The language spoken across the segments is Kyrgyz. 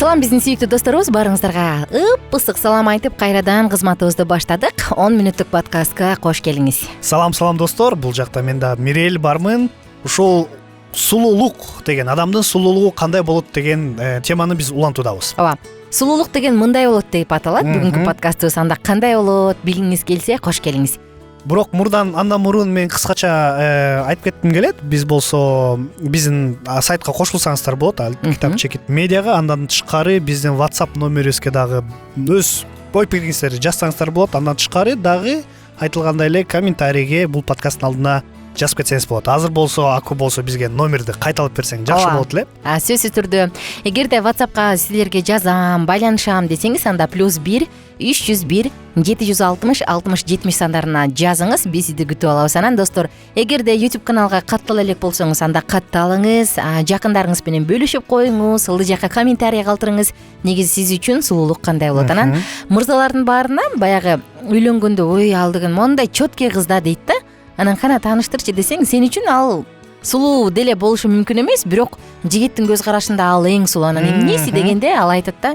Салам биздин сүйүктүү досторубуз, баарыңыздарга ысык салам айтып кайрадан кызматыбызды баштадык. 10 мүнөттүк подкастка кош келиңиз. Салам достор, бул жакта мен да Мирел бармын. Ушул сулуулук деген, адамдын сулуулугу кандай болот деген теманы биз улантуудабыз. Ооба. Сулуулук деген мындай болот деп аталат. Бүгүнкү подкастыбыз анда кандай болот, билгиңиз келсе кош келиңиз. Бирок андан мурун мен кыскача айтып кетким келет. Биз болсо биздин сайтка кошулсаңыздар болот, китап чекит медиага. Андан тышкары биздин WhatsApp номерибизге дагы өз ой пикириңиздерди жазсаңыздар болот. Андан тышкары дагы айтылгандай эле комментарийге бул подкасттын алдына жазып кетсеңиз болот. Азыр болсо, аку болсо бизге номерди кайталап берсең жакшы болот эле. Сөзсүз түрдө эгерде WhatsAppка силерге жазам, байланышам десеңиз, анда +1 301 760 60 70 сандарына жазыңыз. Биз сизди күтүп алабыз. Анан достор, эгерде YouTube каналга каттала элек болсоңуз, анда катталыңыз, жакындарыңыз менен бөлүшүп коюңуз, ылдый жакка комментарий калтырыңыз. Негизи сиз үчүн сулуулук кандай болот? Анан мырзалардын баарына баягы үйлөнгөндө ой ал деген мондай чөткөй кыз да дейт да. Анан кана тааныштырчы десең, сен үчүн ал сулуу деле болушу мүмкүн эмес, бирок жигиттин көз карашында ал эң сулуу. Анан эмнеси дегенде ал айтат да,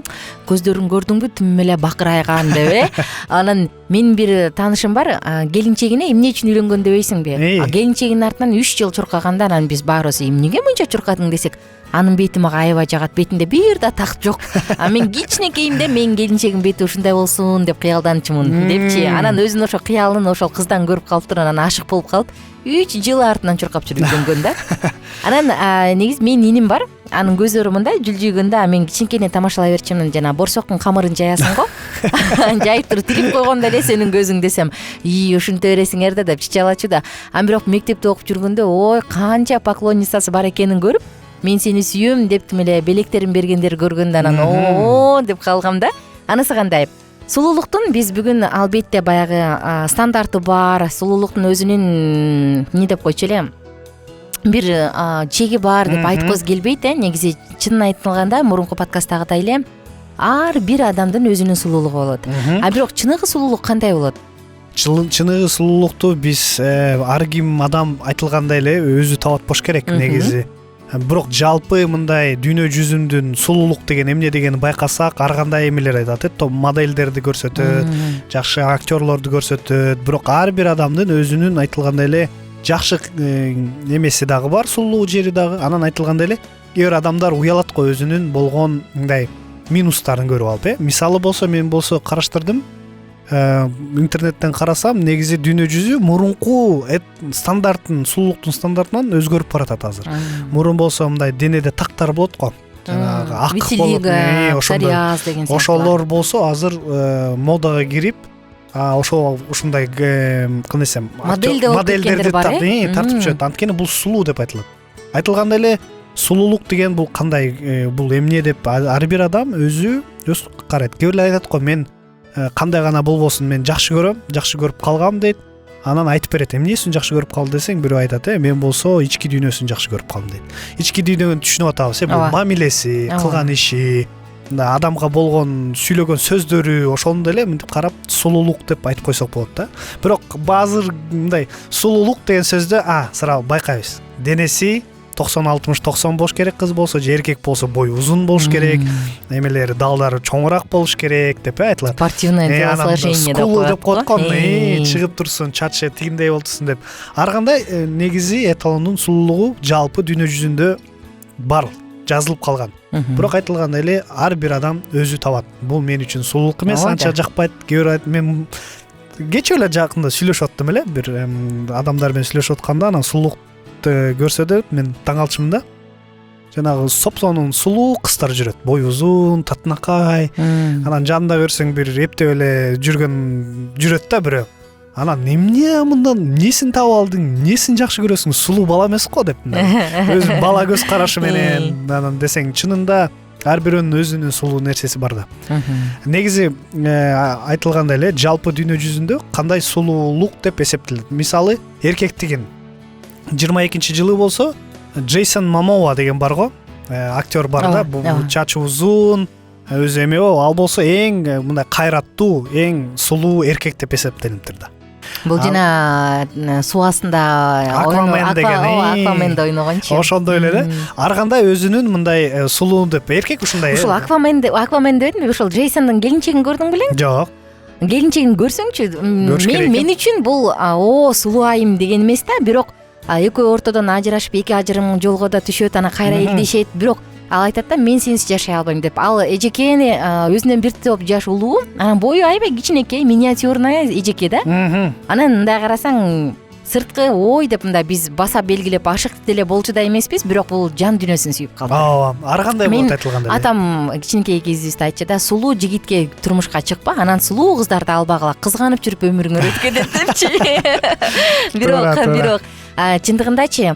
көздөрүн көрдүңбү, түм эле бакырайган деп. Анан менин бир таанышым бар, келинчегине эмне үчүн үйлөнгөн дебейсиңби? Келинчегинин артынан 3 жыл чуркаганда, анан биз баарыбыз эмнеге мынча чуркадың десек, анын бети мага аябай жагат, бетинде бир да такт жок. Мен кичинекейимде менин келинчегим бети ушундай болсун деп кыялданчумун депчи. Анан өзүн ошо кыялын ошол кыздан көрүп калыптыр, анан ашык болуп калып 3 жыл артынан чуркап жүрүп үйлөнгөн да. Анан негизи менин иним бар, анын көзөрү мындай жүлжүйгөндө, мен кичинекейинен тамашалай берчимин, жана борсоктун камырын жаясың го. Жайып туруп тилип койгондо эле сенин көзүң десем, ушинте бересиңер да деп чычалачу да. Бирок мектепте окуп жүргөндө, ой, канча поклонницасы бар экенин көрүп, мен сени сүйөм дептим эле, белектерин бергендер көргөндө анан о деп калгам да. Анысы кандай? Сулуулуктун биз бүгүн албетте баягы стандарты бар, сулуулуктун өзүнүн эмне деп койчу эле, бир чеги бар деп айткыбыз келбейт. Негизи чынын айтылганда, мурунку подкасттагыдай эле ар бир адамдын өзүнүн сулуулугу болот. Бирок чыныгы сулуулук кандай болот? Чыныгы сулуулукту биз ар ким адам айтылгандай эле өзү табат болуш керек негизи. Бирок жалпы мындай дүйнө жүзүндүн сулуулук деген эмне дегенин байкасак, ар кандай эмелер айтат. Модельдерди көрсөтөт, жакшы актерлорду көрсөтөт. Бирок ар бир адамдын өзүнүн айтылгандай эле жакшы эмеси дагы бар, сулуу жери дагы. Анан айтылгандай эле кээ бир адамдар уялат го өзүнүн болгон мындай минустарын көрүп алып. Мисалы болсо, мен болсо караштырдым. Интернеттен карасам, негизи дүйнө жүзү мурунку сулуулуктун стандартынан өзгөрүп баратат азыр. Мурун болсо мындай денеде тактар болот го. Жанагы ак болот, псориаз деген сыяктуу. Ошолор болсо азыр модага кирип, ушундай кандай десем, модельдерди тартып жүрөт. Анткени бул сулуу деп айтылат. Айтылгандай эле сулуулук деген бул кандай, бул эмне деп ар бир адам өзү карайт. Кээ бирлер айтат го, мен кандай гана болбосун, мен жакшы көрүп калгам дейт. Анан айтып берет, эмнесин жакшы көрүп калды десең, бирөө айтат, мен болсо ички дүйнөсүн жакшы көрүп калдым дейт. Ички дүйнөнү түшүнүп атабыз, бул мамилеси, кылган иши, адамга болгон сүйлөгөн сөздөрү, ошондой эле мынтип карап сулуулук деп айтып койсок болот да. Бирок баазыр мындай сулуулук деген сөздө сразу байкайбыз. Денеси 90-60-90 болуш керек, кыз болсо же эркек болсо бою узун болуш керек, эмелери далдары чоңураак болуш керек деп айтылат. Спортивное телосложение деп коет го, чыгып турсун, чачы тигиндей болтусун деп. Ар кандай негизи эталондун сулуулугу жалпы дүйнө жүзүндө бар, жазылып калган. Бирок айтылгандай эле ар бир адам өзү табат. Бул мен үчүн сулуулук эмес, анча жакпайт. Мен кечээ эле жакында сүйлөшүп аттым эле, бир адамдар менен сүйлөшүп атканда, анан сулуулук көрсөдө мен таң калчумун да. Жанагы сопсонун сулуу кыздар жүрөт, бою узун, татынакай. Анан жанында көрсөң бир эптеп эле жүрөт да бирөө. Анан эмне мындан эмнесин таап алдың, эмнесин жакшы көрөсүң, сулуу бала эмес го деп. Өзү бала көз карашы менен анан десең, чынында ар бирөөнүн өзүнүн сулуу нерсеси бар да. Негизи айтылгандай эле жалпы дүйнө жүзүндө кандай сулуулук деп эсептелет. Мисалы, эркектигин 22-жылы болсо Джейсон Момоа деген бар го, актер бар да, бул чачы узун, өзү эме ал болсо эң мындай кайраттуу, эң сулуу эркек деп эсептелиптир да. Бул жана суу астында Аквамен деген, Акваменде ойногончу. Ошондой эле ар кандай өзүнүн мындай сулуу деп эркек ушундай. Ушул Аквамен дебедимби? Ушул Джейсондун келинчегин көрдүң белең? Жок. Келинчегин көрсөңчү, мен үчүн бул сулуу айым деген эмес да, бирок экөө ортодон ажырашып, эки ажырым жолго да түшөт, анан кайра элдешет, бирок ал айтат да, мен сенсиз жашай албайм деп. Ал эжекени өзүнөн бир топ жаш улуу, анан бою аябай кичинекей, миниатюрный эжеке да. Анан мындай карасаң, сырткы ой деп мындай биз баса белгилеп ашык деле болчу да эмеспиз, бирок бул жан дүйнөсүн сүйүп калды. Ооба, ар кандай болот айтылганда. Атам кичинекей кезибизде айтчу да, сулуу жигитке турмушка чыкпа, анан сулуу кыздарды албагыла, кызганып жүрүп өмүрүңөр өткөрөт депчи. Бирок чындыгындачы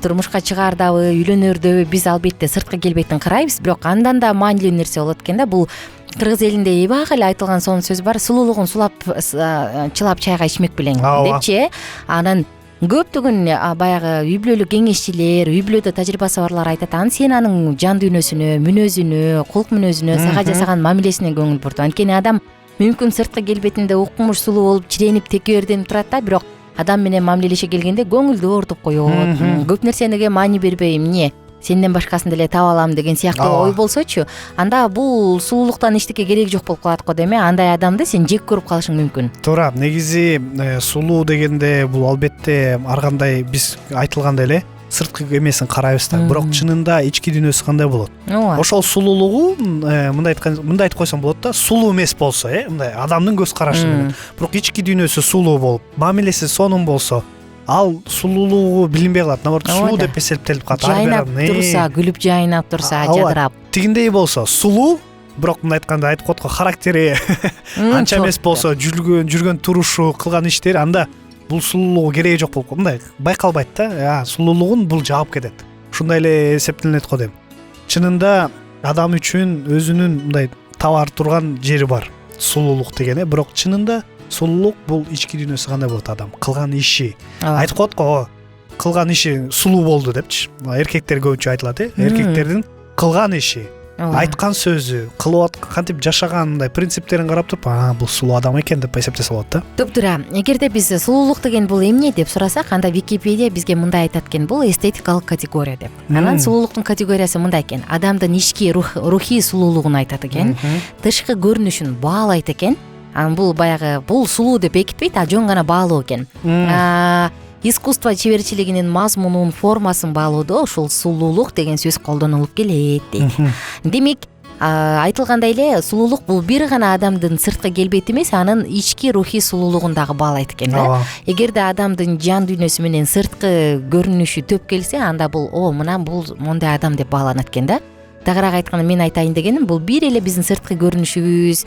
турмушка чыгаардабы, үйлөнөрдөбү биз албетте сырткы келбетин карайбыз, бирок андан да маанилүү нерсе болот экен да. Бул кыргыз элинде эбак эле айтылган сонун сөз бар: сулуулугун чылап чайга ичмек белең депчи. Анан көптөгөн баягы үй бүлөлүк кеңешчилер, үй бүлөдө тажрыйбасы барлар айтат, сен анын жан дүйнөсүнө, мүнөзүнө, кулк мүнөзүнө, сага жасаган мамилесине көңүл бурду. Анткени адам мүмкүн сырткы келбетинде укмуш, сулуу болуп, чиренип, текеберденип турат да, бирок адам менен мамилелеше келгенде көңүлдү оорутуп коет. Көп нерсеге маани бербей, эмне сенден башкасын деле таба алам деген сыяктуу ой болсочу, анда бул сулуулуктан эчтеке кереги жок болуп калат го деме. Андай адамды сен жек көрүп калышың мүмкүн. Туура. Негизи сулуу дегенде бул албетте ар кандай биз айтылгандай эле сырткы эмесин карайбыз да, бирок чынында ички дүйнөсү кандай болот? Ошол сулуулугу мындай айтып койсом болот да, сулуу эмес болсо, мындай адамдын көз карашы менен, бирок ички дүйнөсү сулуу болуп, мамилеси сонун болсо, ал сулуулугу билинбей калат, наоборот сулуу деп эсептелип калат. Жайнап турса, күлүп жайнап турса, жадырап. Тигиндей болсо сулуу, бирок мындай айтканда айтып коет го, характери анча эмес болсо, жүргөн турушу, кылган иштери, анда бул сулуулугу кереги жок болуп, мындай байкалбайт да. Сулуулугун бул жаап кетет. Ушундай эле эсептелинет го дейм. Чынында адам үчүн өзүнүн мындай табар турган жери бар, сулуулук деген, бирок чынында сулуулук бул ички дүйнөсү кандай болот, адам кылган иши. Айтып коет го, кылган иши сулуу болду депчи. Эркектер көбүнчө айтылат, эркектердин кылган иши, айткан сөзү, кылып кантип жашаганындай принциптерин карап туруп, бул сулуу адам экен деп эсептесе болот да. Туура. Эгерде биз сулуулук деген бул эмне деп сурасак, анда Википедия бизге мындай айтат экен: бул эстетикалык категория деп. Анан сулуулуктун категориясы мындай экен: адамдын ички рухий сулуулугун айтат экен, тышкы көрүнүшүн баалайт экен. Бул баягы бул сулуу деп бекитпейт, жөн гана баалоо экен. Искусство чеберчилигинин мазмунун, формасын баалоодо ушул сулуулук деген сөз колдонулуп келет дейт. Демек, айтылгандай эле сулуулук бул бир гана адамдын сырткы келбети эмес, анын ички рухий сулуулугун дагы баалайт экен да. Эгерде адамдын жан дүйнөсү менен сырткы көрүнүшү төп келсе, анда бул мына бул мондай адам деп бааланат экен да. Тагыраак айтканда мен айтайын дегеним, бул бир эле биздин сырткы көрүнүшүбүз,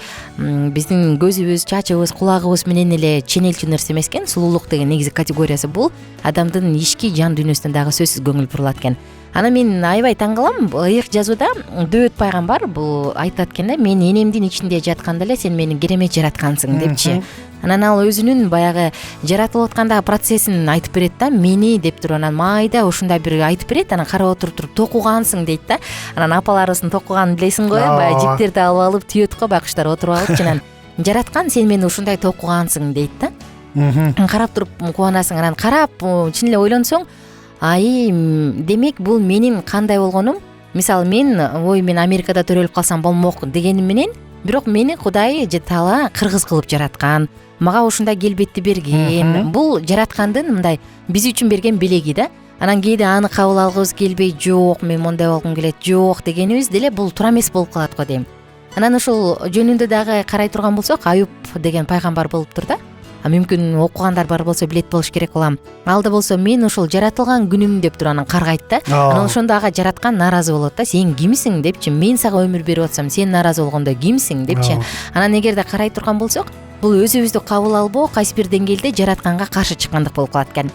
биздин көзүбүз, чачыбыз, кулагыбыз менен эле ченелчү нерсе эмес экен. Сулуулук деген негизи категориясы бул адамдын ички жан дүйнөсүнө дагы сөзсүз көңүл бурулат экен. Анан мен аябай таң калам, ыйык жазууда Дөбөт пайгамбар бул айтат экен да: мен энемдин ичинде жатканда эле сен мени керемет жараткансың депчи. Анан ал өзүнүн баягы жаратылып атканда процессин айтып берет да, мени деп туруп, анан майда ушундай бир айтып берет, анан карап отуруп токугансың дейт да. Анан апаларыбыздын токуганын билесиң го, баягы жиптерди алып туйот го, баягы куштар отуруп алып, анан жараткан сен мени ушундай токугансың дейт да. Карап туруп кубанасың, анан карап чын эле ойлонсоң, демек бул менин кандай болгонум. Мисалы мен Америкада төрөлүп калсам болмок дегеним менен, бирок мени Кудай же Таала кыргыз кылып жараткан, мага ушундай келбетти берген. Бул жараткандын мындай биз үчүн берген белеги да. Анан кээде аны кабыл алгыбыз келбей, жок мен мондай болгум келет, жок дегенибиз деле бул туура эмес болуп калат го дейм. Анан ушул жөнүндө дагы карай турган болсок, Аюп деген пайгамбар болуптур да. Мүмкүн окугандар бар болсо билет болуш керек улам. Алда болсо мен ушул жаратылган күнүм деп туруп анан каргайт да. Анан ошондо ага жараткан нааразы болот да. Сен кимсиң депчи, мен сага өмүр берип атсам, сен нааразы болгондо кимсиң депчи. Анан эгерде карай турган болсок, бул өзүбүздү кабыл албоо кайсы бир деңгээлде жаратканга каршы чыккандык болуп калат экен.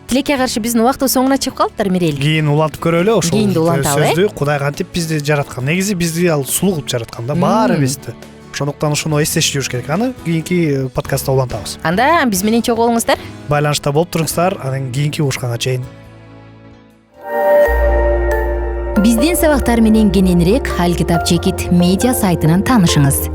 Тилекке каршы биздин убактыбыз соңуна чыгып калыптыр, Мирель. Кийин улантып көрөлү ошол сөздү. Кудай кантип бизди жараткан. Негизи бизди ал сулуу кылып жараткан да, баарыбызды. Ошондуктан ушуну эстешип жүрүш керек. Аны кийинки подкастта улантабыз. Анда биз менен чогуу болуңуздар. Байланышта болуп туруңуздар. Анан кийинки угушканга чейин. Биздин сабактар менен кененирээк Алкитап Чекит медиа сайтынан таанышыңыз.